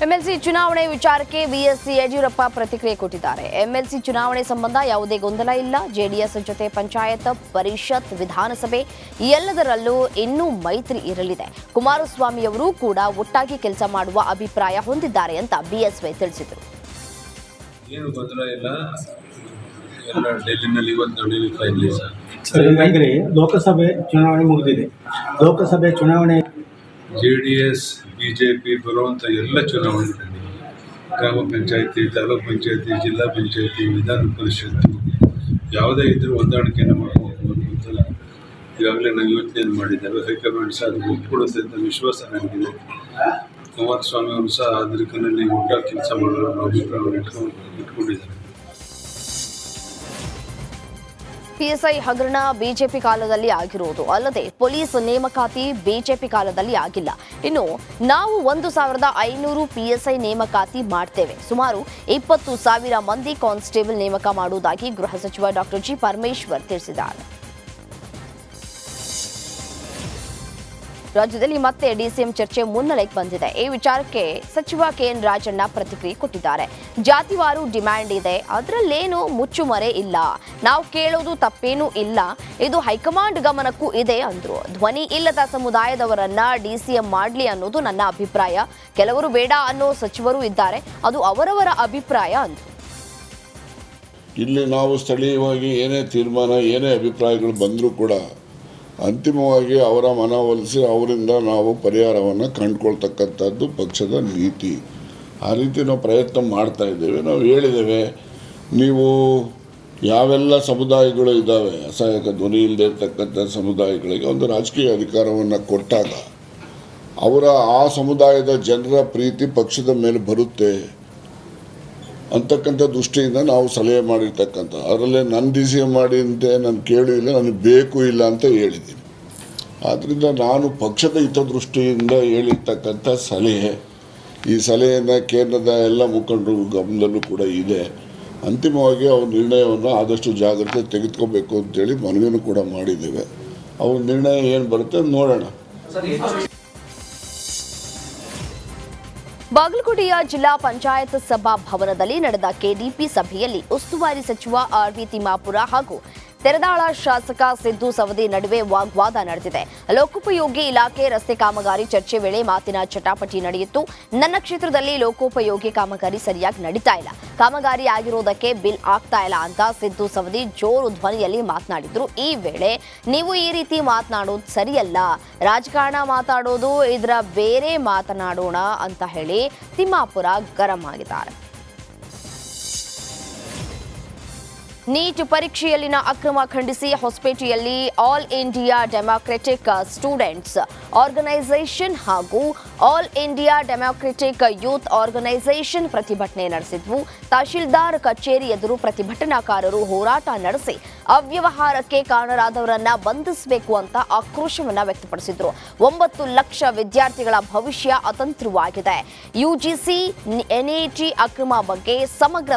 MLC ಚುನಾವಣೆ ವಿಚಾರಕ್ಕೆ BS Yediyurappa ಪ್ರತಿಕ್ರಿಯೆ ಕೊಟ್ಟಿದ್ದಾರೆ. ಎಂಎಲ್ಸಿ ಚುನಾವಣೆ ಸಂಬಂಧ ಯಾವುದೇ ಗೊಂದಲ ಇಲ್ಲ. ಜೆಡಿಎಸ್ ಜೊತೆ ಪಂಚಾಯತ್, ಪರಿಷತ್, ವಿಧಾನಸಭೆ ಎಲ್ಲದರಲ್ಲೂ ಇನ್ನೂ ಮೈತ್ರಿ ಇರಲಿದೆ. ಕುಮಾರಸ್ವಾಮಿ ಅವರು ಕೂಡ ಒಟ್ಟಾಗಿ ಕೆಲಸ ಮಾಡುವ ಅಭಿಪ್ರಾಯ ಹೊಂದಿದ್ದಾರೆ ಅಂತ ಬಿಎಸ್ವೈ ತಿಳಿಸಿದರು. ಏನು ಗೊಂದಲ ಇಲ್ಲ, ಎಲ್ಲ ಡೆಲ್ಲಿನಲ್ಲಿ ಇವತ್ತು ನಡೆಯಲಿ ಫೈನಲ್. ಲೋಕಸಭೆ ಚುನಾವಣೆ ಮುಗಿದಿದೆ. ಲೋಕಸಭೆ ಚುನಾವಣೆ ಜೆಡಿಎಸ್ ಬಿಜೆಪಿ ಬರುವಂಥ ಎಲ್ಲ ಚುನಾವಣೆಗಳಲ್ಲಿ ಗ್ರಾಮ ಪಂಚಾಯತಿ, ತಾಲೂಕು ಪಂಚಾಯತಿ, ಜಿಲ್ಲಾ ಪಂಚಾಯತಿ, ವಿಧಾನ ಪರಿಷತ್ತು ಯಾವುದೇ ಇದ್ರೂ ಹೊಂದಾಣಿಕೆಯನ್ನು ಮಾಡ್ಕೋಬಹುದು ಅಂತ ಈಗಾಗಲೇ ನಾವು ಯೋಚನೆಯನ್ನು ಮಾಡಿದ್ದೇವೆ. ಹೈಕಮಾಂಡ್ ಸಹ ಅದು ಒಪ್ಪಿಕೊಡುತ್ತೆ ಅಂತ ವಿಶ್ವಾಸ ನನಗಿದೆ. ಕುಮಾರಸ್ವಾಮಿ ಅವರು ಸಹ ಆ ದಿಕ್ಕಿನಲ್ಲಿ ಒಟ್ಟಾಗಿ ಕೆಲಸ ಮಾಡಲು ಅಭಿಪ್ರಾಯವನ್ನು ಇಟ್ಕೊಂಡಿದ್ದಾರೆ. ಪಿಎಸ್ಐ ಹಗರಣ ಬಿಜೆಪಿ ಕಾಲದಲ್ಲಿ ಆಗಿರುವುದು ಅಲ್ಲದೆ ಪೊಲೀಸ್ ನೇಮಕಾತಿ ಬಿಜೆಪಿ ಕಾಲದಲ್ಲಿ ಆಗಿಲ್ಲ. ಇನ್ನು ನಾವು 1,500 ಪಿಎಸ್ಐ ನೇಮಕಾತಿ ಮಾಡ್ತೇವೆ. ಸುಮಾರು 20,000 ಮಂದಿ ಕಾನ್ಸ್ಟೇಬಲ್ ನೇಮಕ ಮಾಡುವುದಾಗಿ ಗೃಹ ಸಚಿವ ಡಾಕ್ಟರ್ ಜಿ ಪರಮೇಶ್ವರ್ ತಿಳಿಸಿದ್ದಾರೆ. ರಾಜ್ಯದಲ್ಲಿ ಮತ್ತೆ ಡಿಸಿಎಂ ಚರ್ಚೆ ಮುನ್ನೆಲೆಗೆ ಬಂದಿದೆ. ಈ ವಿಚಾರಕ್ಕೆ ಸಚಿವ ಕೆಎನ್ ರಾಜಣ್ಣ ಪ್ರತಿಕ್ರಿಯೆ ಕೊಟ್ಟಿದ್ದಾರೆ. ಜಾತಿವಾರು ಡಿಮ್ಯಾಂಡ್ ಇದೆ, ಅದರಲ್ಲೇನು ಮುಚ್ಚುಮರೆ ಇಲ್ಲ. ನಾವು ಕೇಳೋದು ತಪ್ಪೇನೂ ಇಲ್ಲ, ಇದು ಹೈಕಮಾಂಡ್ ಗಮನಕ್ಕೂ ಇದೆ ಅಂದ್ರು. ಧ್ವನಿ ಇಲ್ಲದ ಸಮುದಾಯದವರನ್ನ ಡಿಸಿಎಂ ಮಾಡ್ಲಿ ಅನ್ನೋದು ನನ್ನ ಅಭಿಪ್ರಾಯ. ಕೆಲವರು ಬೇಡ ಅನ್ನೋ ಸಚಿವರು ಇದ್ದಾರೆ, ಅದು ಅವರವರ ಅಭಿಪ್ರಾಯ ಅಂದ್ರು. ಇಲ್ಲಿ ನಾವು ಸ್ಥಳೀಯವಾಗಿ ಏನೇ ತೀರ್ಮಾನ, ಏನೇ ಅಭಿಪ್ರಾಯಗಳು ಬಂದರೂ ಕೂಡ ಅಂತಿಮವಾಗಿ ಅವರ ಮನವೊಲಿಸಿ ಅವರಿಂದ ನಾವು ಪರಿಹಾರವನ್ನು ಕಂಡುಕೊಳ್ತಕ್ಕಂಥದ್ದು ಪಕ್ಷದ ನೀತಿ. ಆ ರೀತಿ ನಾವು ಪ್ರಯತ್ನ ಮಾಡ್ತಾ ಇದ್ದೇವೆ. ನಾವು ಹೇಳಿದ್ದೇವೆ, ನೀವು ಯಾವೆಲ್ಲ ಸಮುದಾಯಗಳು ಇದ್ದಾವೆ, ಅಸಹಾಯಕ ಧ್ವನಿ ಇಲ್ಲದೆ ಇರ್ತಕ್ಕಂಥ ಸಮುದಾಯಗಳಿಗೆ ಒಂದು ರಾಜಕೀಯ ಅಧಿಕಾರವನ್ನು ಕೊಟ್ಟಾಗ ಅವರ ಆ ಸಮುದಾಯದ ಜನರ ಪ್ರೀತಿ ಪಕ್ಷದ ಮೇಲೆ ಬರುತ್ತೆ ಅಂತಕ್ಕಂಥ ದೃಷ್ಟಿಯಿಂದ ನಾವು ಸಲಹೆ ಮಾಡಿರ್ತಕ್ಕಂಥ. ಅದರಲ್ಲೇ ನನ್ನ ಡಿಸಿಎಂ ಮಾಡಿ ಅಂತೆ ನಾನು ಕೇಳೂ ಇಲ್ಲ, ನನಗೆ ಬೇಕು ಇಲ್ಲ ಅಂತ ಹೇಳಿದ್ದೀನಿ. ಆದ್ದರಿಂದ ನಾನು ಪಕ್ಷದ ಹಿತದೃಷ್ಟಿಯಿಂದ ಹೇಳಿರ್ತಕ್ಕಂಥ ಸಲಹೆ, ಈ ಸಲಹೆಯನ್ನು ಕೇಂದ್ರದ ಎಲ್ಲ ಮುಖಂಡರು ಗಮನದಲ್ಲೂ ಕೂಡ ಇದೆ. ಅಂತಿಮವಾಗಿ ಅವ್ರ ನಿರ್ಣಯವನ್ನು ಆದಷ್ಟು ಜಾಗ್ರತೆ ತೆಗೆದುಕೋಬೇಕು ಅಂತೇಳಿ ಮನವಿಯನ್ನು ಕೂಡ ಮಾಡಿದ್ದೇವೆ. ಅವ್ರ ನಿರ್ಣಯ ಏನು ಬರುತ್ತೆ ನೋಡೋಣ. ಬಾಗಲಕೋಟೆಯ ಜಿಲ್ಲಾ ಪಂಚಾಯತ್ ಸಭಾ ಭವನದಲ್ಲಿ ನಡೆದ ಕೆಡಿಪಿ ಸಭೆಯಲ್ಲಿ ಉಸ್ತುವಾರಿ ಸಚಿವ ಆರ್.ವಿ. ತಿಮ್ಮಾಪುರ ಹಾಗೂ ತೆರದಾಳ ಶಾಸಕ ಸಿದ್ದು ಸವದಿ ನಡುವೆ ವಾಗ್ವಾದ ನಡೆದಿದೆ. ಲೋಕೋಪಯೋಗಿ ಇಲಾಖೆ ರಸ್ತೆ ಕಾಮಗಾರಿ ಚರ್ಚೆ ವೇಳೆ ಮಾತಿನ ಚಟಾಪಟಿ ನಡೆಯಿತು. ನನ್ನ ಕ್ಷೇತ್ರದಲ್ಲಿ ಲೋಕೋಪಯೋಗಿ ಕಾಮಗಾರಿ ಸರಿಯಾಗಿ ನಡೀತಾ ಇಲ್ಲ, ಕಾಮಗಾರಿ ಆಗಿರೋದಕ್ಕೆ ಬಿಲ್ ಆಗ್ತಾ ಇಲ್ಲ ಅಂತ ಸಿದ್ದು ಸವದಿ ಜೋರು ಧ್ವನಿಯಲ್ಲಿ ಮಾತನಾಡಿದ್ರು. ಈ ವೇಳೆ ನೀವು ಈ ರೀತಿ ಮಾತನಾಡೋದು ಸರಿಯಲ್ಲ, ರಾಜಕಾರಣ ಮಾತಾಡೋದು ಇದರ ಬೇರೆ ಮಾತನಾಡೋಣ ಅಂತ ಹೇಳಿ ತಿಮ್ಮಾಪುರ ಗರಂ ಆಗಿದ್ದಾರೆ. ನೀಟ್ ಪರೀಕ್ಷೆಯಲ್ಲಿನ ಅಕ್ರಮ ಖಂಡಿಸಿ ಹೊಸಪೇಟೆಯಲ್ಲಿ all India democratic students organisation ಹಾಗೂ all India democratic youth organisation ಪ್ರತಿಭಟನೆ ನಡೆಸಿದ್ವು. ತಹಶೀಲ್ದಾರ್ ಕಚೇರಿ ಎದುರು ಪ್ರತಿಭಟನಾಕಾರರು ಹೋರಾಟ ನಡೆಸಿ ಅವ್ಯವಹಾರಕ್ಕೆ ಕಾರಣರಾದವರನ್ನ ಬಂಧಿಸಬೇಕು ಅಂತ ಆಕ್ರೋಶವನ್ನ ವ್ಯಕ್ತಪಡಿಸಿದ್ರು. 9 ಲಕ್ಷ ವಿದ್ಯಾರ್ಥಿಗಳ ಭವಿಷ್ಯ ಅತಂತ್ರವಾಗಿದೆ. ಯುಜಿಸಿ ಎನ್ಇಟಿ ಅಕ್ರಮ ಬಗ್ಗೆ ಸಮಗ್ರ